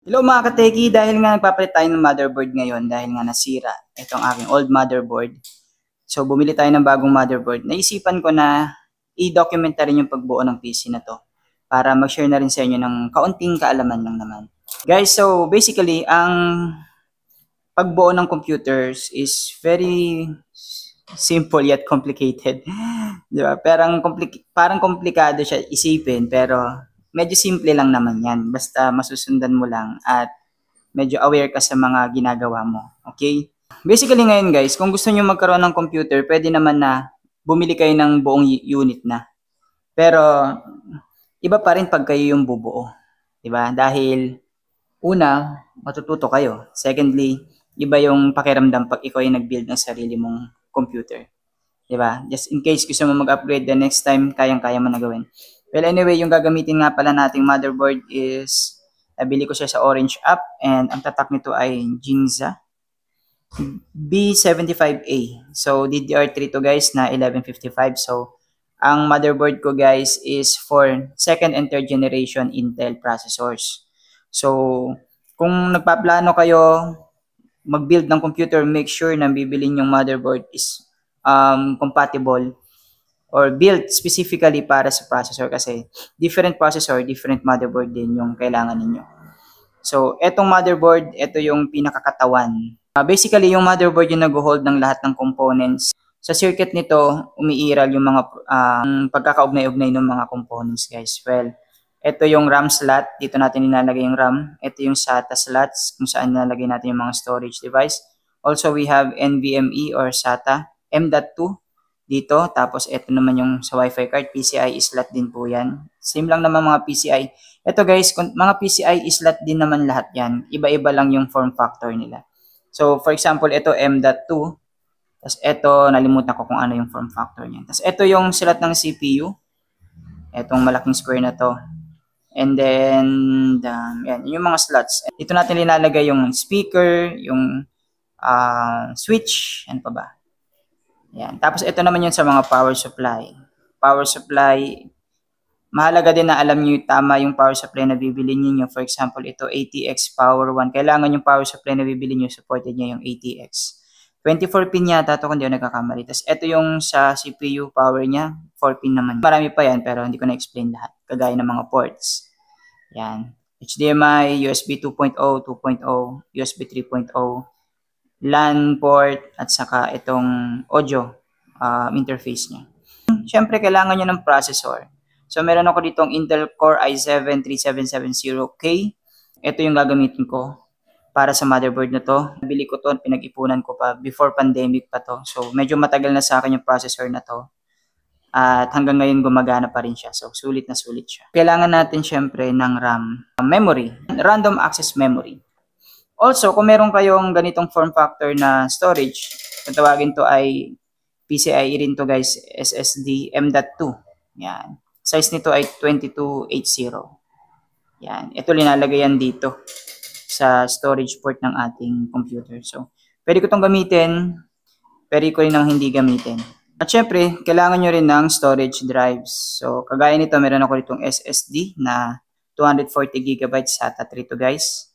Hello mga kateki, dahil nga nagpapalit tayo ng motherboard ngayon dahil nga nasira itong aking old motherboard. So bumili tayo ng bagong motherboard. Naisipan ko na i-document na rin yung pagbuo ng PC na to para mag-share na rin sa inyo ng kaunting kaalaman lang naman. Guys, so basically ang pagbuo ng computers is very simple yet complicated. Di ba? Parang komplikado siya isipin pero medyo simple lang naman yan. Basta masusundan mo lang at medyo aware ka sa mga ginagawa mo. Okay? Basically ngayon guys, kung gusto niyo magkaroon ng computer, pwede naman na bumili kayo ng buong unit na. Pero iba pa rin pag kayo yung bubuo. 'Di ba? Dahil una, matututo kayo. Secondly, iba yung pakiramdam pag ikaw yung nag-build ng sarili mong computer. 'Di ba? Just in case gusto mo mag-upgrade the next time, kayang-kaya mo na gawin. Well, anyway, yung gagamitin nga pala nating motherboard is nabili ko siya sa Orange App and ang tatak nito ay Jinza B75A. So, DDR3 to guys na 1155. So, ang motherboard ko guys is for second and third generation Intel processors. So, kung nagpaplano kayo mag-build ng computer, make sure na bibilin yung motherboard is compatible or built specifically para sa processor kasi different processor, different motherboard din yung kailangan ninyo. So, etong motherboard, ito yung pinakakatawan. Basically, yung motherboard yung nag-hold ng lahat ng components. Sa circuit nito, umiiral yung mga pagkakaugnay-ugnay ng mga components, guys. Well, ito yung RAM slot. Dito natin nilalagay yung RAM. Ito yung SATA slots kung saan nilalagay natin yung mga storage device. Also, we have NVMe or SATA M.2 dito. Tapos, ito naman yung sa Wi-Fi card. PCI slot din po yan. Same lang naman mga PCI. Ito guys, mga PCI slot din naman lahat yan. Iba-iba lang yung form factor nila. So, for example, ito M.2. Tapos ito, nalimutan ko kung ano yung form factor niya. Tapos ito yung slot ng CPU. Itong malaking square na to. And then, yan, yung mga slots. Dito natin linalagay yung speaker, yung switch, ano pa ba? Yan. Tapos ito naman yun sa mga power supply. Power supply, mahalaga din na alam niyo tama yung power supply na bibili niyo. For example, ito ATX Power 1. Kailangan yung power supply na bibili niyo, supported niya yung ATX. 24 pin yata ito kung di ako nagkakamali. Tapos ito yung sa CPU power niya, 4 pin naman. Marami pa yan pero hindi ko na-explain lahat. Kagaya ng mga ports. Yan. HDMI, USB 2.0, 2.0, USB 3.0, LAN port, at saka itong audio interface niya. Siyempre, kailangan nyo ng processor. So, meron ako ditong Intel Core i7-3770K. Ito yung gagamitin ko para sa motherboard na to. Nabili ko to, pinag-ipunan ko pa before pandemic pa to. So, medyo matagal na sa akin yung processor na to. At hanggang ngayon gumagana pa rin siya. So, sulit na sulit siya. Kailangan natin siyempre ng RAM. Memory. Random access memory. Also, kung meron kayong ganitong form factor na storage, kung tawagin to ay PCIe rin to guys, SSD M.2. Yan. Size nito ay 2280. Yan. Ito linalagay yan dito sa storage port ng ating computer. So, pwede ko itong gamitin, pwede ko rin ng hindi gamitin. At syempre, kailangan nyo rin ng storage drives. So, kagaya nito, meron ako ditong SSD na 240GB SATA 3 to guys.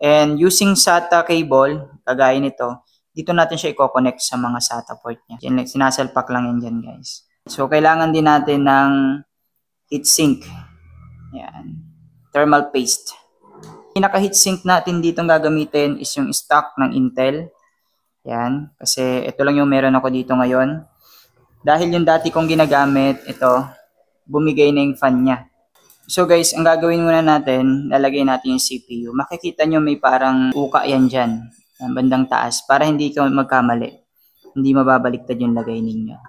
And using SATA cable, kagaya nito, dito natin siya i-connect sa mga SATA port niya. Sinasalpak lang yan dyan guys. So, kailangan din natin ng heatsink. Yan. Thermal paste. Pinaka-heatsink natin dito gagamitin is yung stock ng Intel. Yan. Kasi ito lang yung meron ako dito ngayon. Dahil yung dati kong ginagamit, ito, bumigay na yung fan niya. So guys, ang gagawin muna natin, lalagay natin yung CPU. Makikita nyo may parang uka yan dyan, bandang taas, para hindi ka magkamali. Hindi mababaliktad yung lagay ninyo.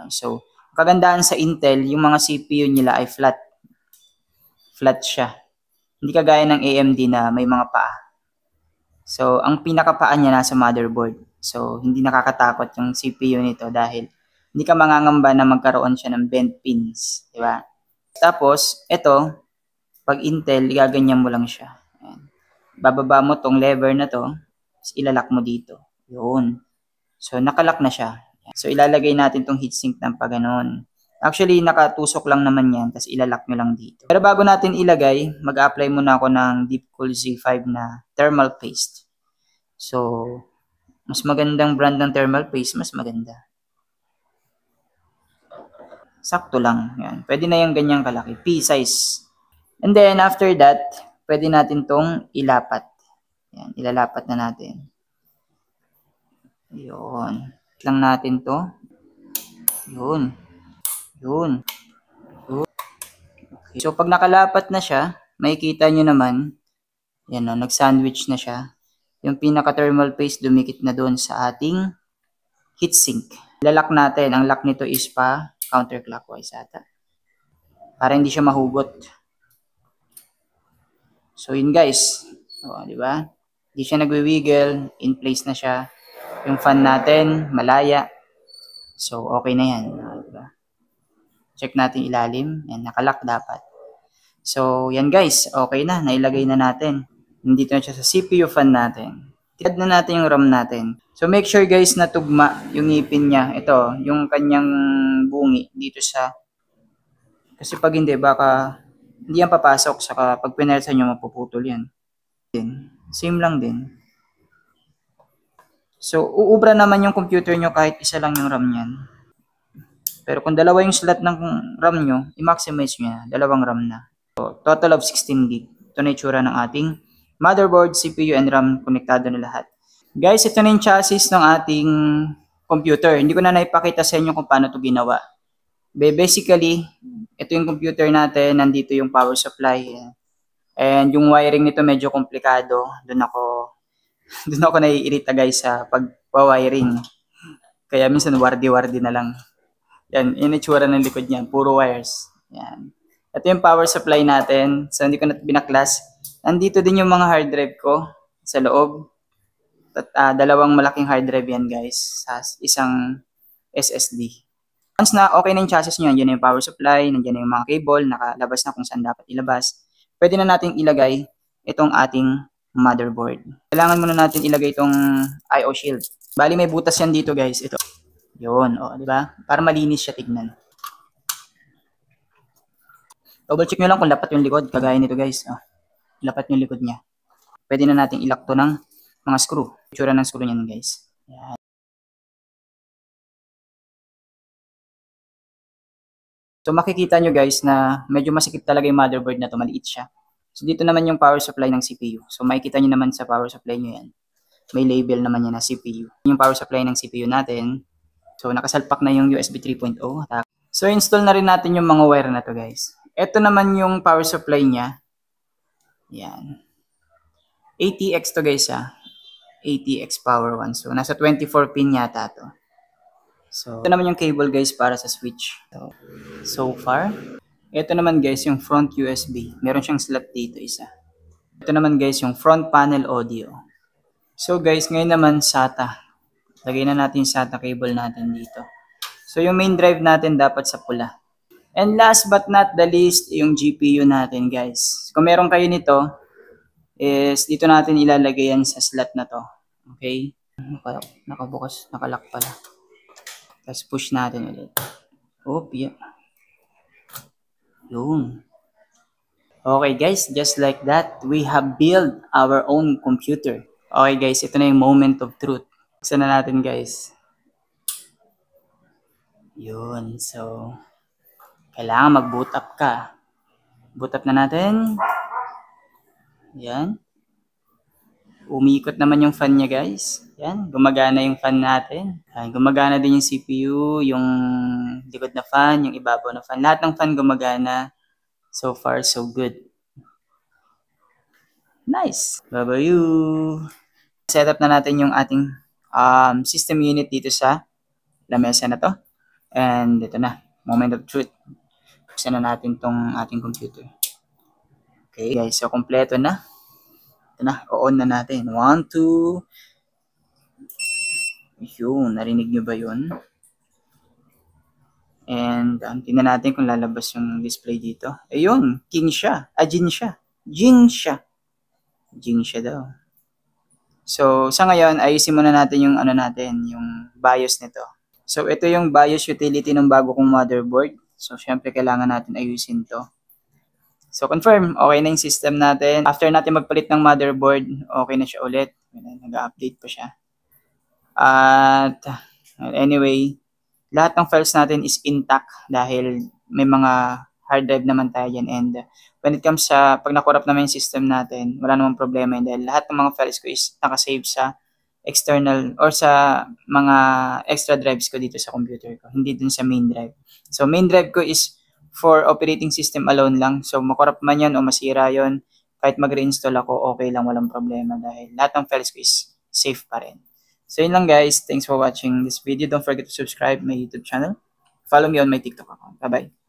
So, kagandahan sa Intel, yung mga CPU nila ay flat. Flat siya. Hindi kagaya ng AMD na may mga paa. So, ang pinakapaa niya nasa motherboard. So, hindi nakakatakot yung CPU nito dahil hindi ka mangangamba na magkaroon siya ng bent pins. Diba? Tapos, ito, pag Intel, gaganyan mo lang siya. Ayan. Bababa mo tong lever na to, ilalak mo dito. Yun. So, nakalock na siya. So, ilalagay natin tong heatsink ng paganon. Actually, nakatusok lang naman yan, tapos ilalak nyo lang dito. Pero bago natin ilagay, mag-apply muna ako ng Deepcool Z5 na thermal paste. So, mas magandang brand ng thermal paste, mas maganda. Sakto lang. Yan. Pwede na yung ganyang kalaki. P-size. And then, after that, pwede natin tong ilapat. Yan, ilalapat na natin. Yun. Lang natin to. Yun. Yun. Okay. So, pag nakalapat na siya, makikita nyo naman, yan o, nag-sandwich na siya. Yung pinaka-thermal paste dumikit na doon sa ating heatsink. Lalak natin. Ang lock nito is pa counterclockwise ata. Para hindi siya mahugot. So, yun guys. O, di ba? Hindi siya nagwi-wiggle. In place na siya. Yung fan natin, malaya. So, okay na yan. Diba? Check natin ilalim. Yan, nakalock dapat. So, yan guys. Okay na. Nailagay na natin. Nandito na siya sa CPU fan natin. Add na natin yung RAM natin. So, make sure guys na tugma yung ngipin niya. Ito, yung kanyang bungi dito sa... Kasi pag hindi, baka hindi yan papasok. Saka pag pinersa nyo, mapuputol yan. Same lang din. So, uubra naman yung computer nyo kahit isa lang yung RAM niyan. Pero kung dalawa yung slot ng RAM nyo, i-maximize nyo na. Dalawang RAM na. So, total of 16 GB. Ito na itsura ng ating motherboard, CPU, and RAM. Konektado na lahat. Guys, ito na yung chassis ng ating computer. Hindi ko na naipakita sa inyo kung paano ito ginawa. Basically, ito yung computer natin. Nandito yung power supply. And yung wiring nito medyo komplikado. Doon ako naiirita guys sa pag-wiring. Kaya minsan wardi-wardi na lang. Yan, initsura ng likod niyan. Puro wires. Yan. Ito yung power supply natin. So, hindi ko na binaklas. Nandito din yung mga hard drive ko sa loob. Dalawang malaking hard drive yan guys. Sa isang SSD. Once na okay na yung chassis nyo, nandiyan na yung power supply, nandiyan na yung mga cable, nakalabas na kung saan dapat ilabas. Pwede na natin ilagay itong ating motherboard. Kailangan muna natin ilagay itong I/O shield. Bali may butas yan dito guys. Ito. Yun. O, di ba? Para malinis siya tignan. Double check nyo lang kung lapat yung likod. Kagaya nito guys. O, lapat yung likod niya. Pwede na natin ilak to ng mga screw. Itsura ng screw niyan guys. Yan. So makikita nyo guys na medyo masikip talaga yung motherboard na to. Maliit siya. So dito naman yung power supply ng CPU. So makikita nyo naman sa power supply nyo yan. May label naman yan na CPU. Yung power supply ng CPU natin. So nakasalpak na yung USB 3.0. So install na rin natin yung mga wire na to guys. Ito naman yung power supply niya. Yan. ATX to guys ha. ATX power 1. So nasa 24 pin yata to. So ito naman yung cable guys para sa switch. So far. Ito naman guys yung front USB. Meron siyang slot dito isa. Ito naman guys yung front panel audio. So guys, ngayon naman SATA. Lagay na natin yung SATA cable natin dito. So yung main drive natin dapat sa pula. And last but not the least, yung GPU natin guys. Kung meron kayo nito, is dito natin ilalagay yan sa slot na to. Okay? Nakabukas, nakalock pala. Tapos push natin ulit. Oh, yeah. Yun. Okay guys, just like that, we have built our own computer. Okay guys, ito na yung moment of truth. Buksan na natin guys. Yun, so kailangan mag-boot up ka. Boot up na natin. Yan. Umiikot naman yung fan niya guys. Yan, gumagana yung fan natin. Yan, gumagana din yung CPU, yung likod na fan, yung ibabaw na fan. Lahat ng fan gumagana. So far, so good. Nice. Bye-bye. Setup na natin yung ating system unit dito sa lamesa na to. And ito na, moment of truth. Buksan na natin tong ating computer. Okay guys, so kompleto na. Ito na, o-on na natin. 1, 2. Yun, narinig nyo ba yun? And tingnan natin kung lalabas yung display dito. Ayun, king siya. Jin siya. Jing siya. Jing siya daw. So, sa ngayon, ayusin muna natin yung ano natin, yung BIOS nito. So, ito yung BIOS utility ng bago kong motherboard. So, syempre, kailangan natin ayusin to. So, confirm, okay na yung system natin. After natin magpalit ng motherboard, okay na siya ulit. Nag-update pa siya. At, anyway, lahat ng files natin is intact dahil may mga hard drive naman tayo dyan. And when it comes sa, pag nakorap naman yung system natin, wala namang problema yun dahil lahat ng mga files ko is nakasave sa external or sa mga extra drives ko dito sa computer ko, hindi dun sa main drive. So, main drive ko is for operating system alone lang. So, makorap man yan o masira yon, kahit mag-reinstall ako, okay lang, walang problema dahil lahat ng files ko is safe pa rin. So, yun lang guys. Thanks for watching this video. Don't forget to subscribe my YouTube channel. Follow me on my TikTok account. Bye-bye.